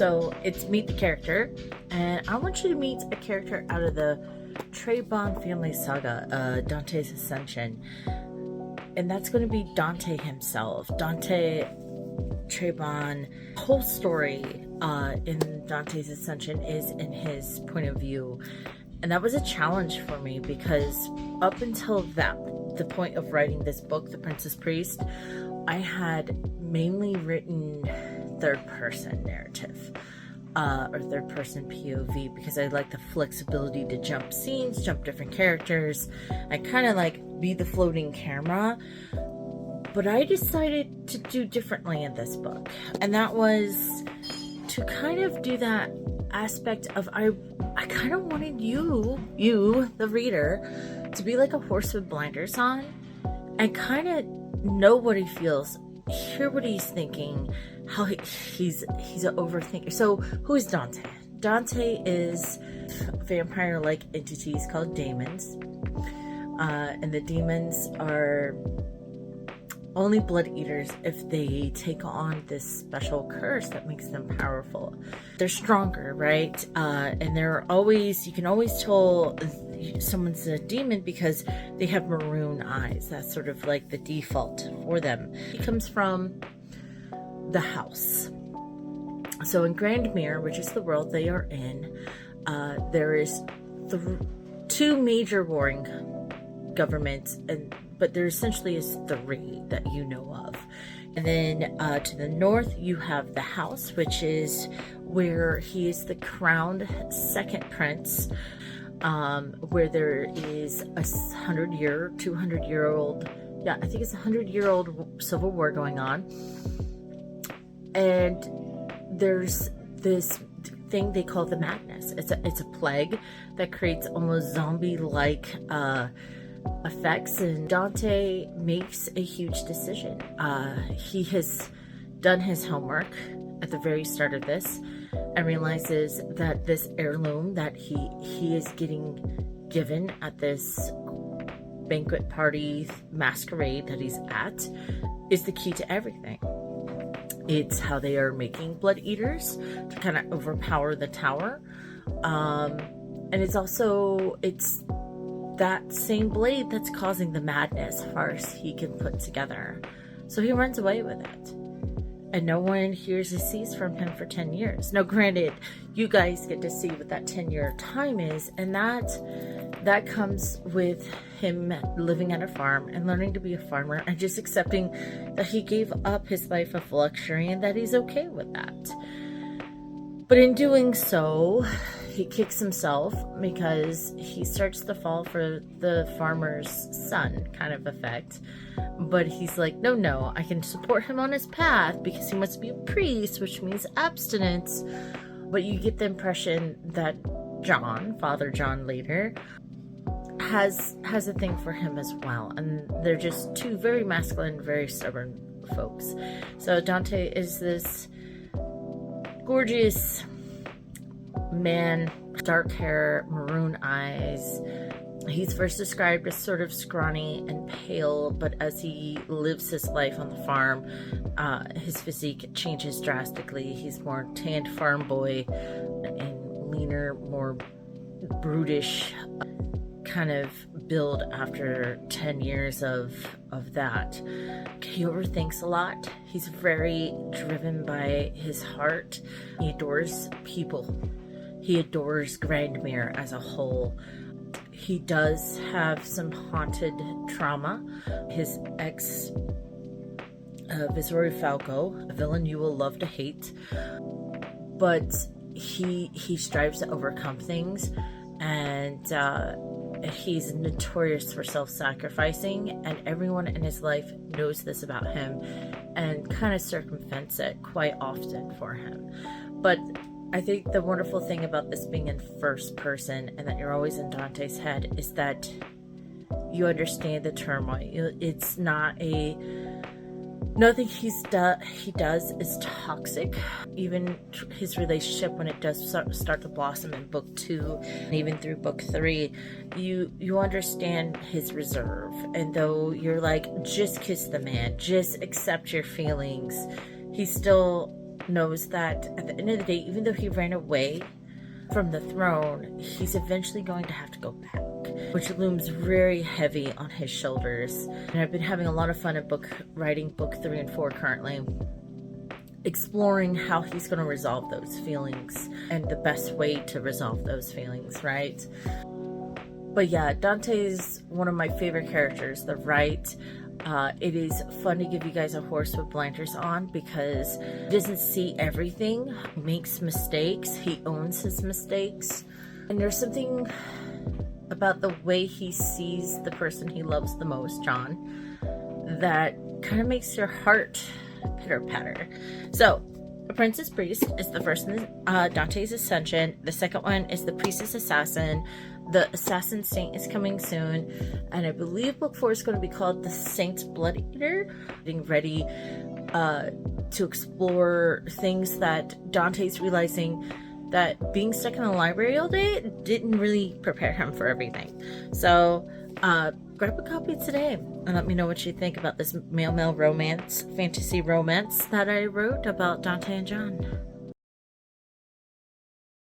So it's meet the character, and I want you to meet a character out of the Traibon family saga, Dante's Ascension. And that's going to be Dante himself. Dante Traibon, whole story in Dante's Ascension is in his point of view. And that was a challenge for me because up until the point of writing this book, The Princess Priest, I had mainly written third person narrative or third person POV because I like the flexibility to jump scenes, jump different characters, and kind of like be the floating camera. But I decided to do differently in this book, and that was to kind of do that aspect of I kind of wanted you the reader, to be like a horse with blinders on and kind of know what he feels, hear what he's thinking, how he's an overthinker. So who is Dante? Dante is vampire-like entities called demons, and the demons are only blood eaters if they take on this special curse that makes them powerful. They're stronger, right? And you can always tell someone's a demon because they have maroon eyes. That's sort of like the default for them. It comes from the house. So in Grandmere, which is the world they are in, there is two major warring governments, but there essentially is three that you know of. And then to the north, you have the house, which is where he is the crowned second prince, where there is a 100-year, 200-year-old, I think it's a 100-year-old civil war going on. And there's this thing they call the madness. It's a plague that creates almost zombie-like effects, and Dante makes a huge decision. He has done his homework at the very start of this and realizes that this heirloom that he is getting given at this banquet party masquerade that he's at is the key to everything. It's how they are making blood eaters to kind of overpower the tower, and it's that same blade that's causing the madness as far as he can put together. So he runs away with it, and no one hears or sees from him for 10 years. Now granted, you guys get to see what that 10-year time is, and that comes with him living on a farm and learning to be a farmer and just accepting that he gave up his life of luxury and that he's okay with that. But in doing so, he kicks himself because he starts to fall for the farmer's son kind of effect. But he's like, no, I can support him on his path because he must be a priest, which means abstinence. But you get the impression that Father John later, has a thing for him as well. And they're just two very masculine, very stubborn folks. So Dante is this gorgeous man, dark hair, maroon eyes. He's first described as sort of scrawny and pale, but as he lives his life on the farm, his physique changes drastically. He's more tanned farm boy and leaner, more brutish kind of build after 10 years of that. He overthinks a lot. He's very driven by his heart. He adores people. He adores Grandmere as a whole. He does have some haunted trauma. His ex, Viceroy Falco, a villain you will love to hate, but he strives to overcome things, and he's notorious for self-sacrificing, and everyone in his life knows this about him and kind of circumvents it quite often for him. But I think the wonderful thing about this being in first person and that you're always in Dante's head is that you understand the turmoil. It's not nothing he does is toxic. Even his relationship, when it does start to blossom in book 2 and even through book 3, you understand his reserve. And though you're like, just kiss the man, just accept your feelings, he still knows that at the end of the day, even though he ran away from the throne, he's eventually going to have to go back, which looms very heavy on his shoulders. And I've been having a lot of fun at writing book 3 and 4 currently, exploring how he's going to resolve those feelings and the best way to resolve those feelings, right? But yeah, Dante's one of my favorite characters, the right. It is fun to give you guys a horse with blinders on because he doesn't see everything, he makes mistakes, he owns his mistakes, and there's something about the way he sees the person he loves the most, John, that kind of makes your heart pitter-patter. So, Princess Priest is the first in Dante's Ascension. The second one is the Priestess Assassin. The Assassin Saint is coming soon, and I believe book 4 is going to be called the Saint's Bloodeater. Getting ready to explore things that Dante's realizing that being stuck in the library all day didn't really prepare him for everything. So grab a copy today and let me know what you think about this male-male romance, fantasy romance that I wrote about Dante and John.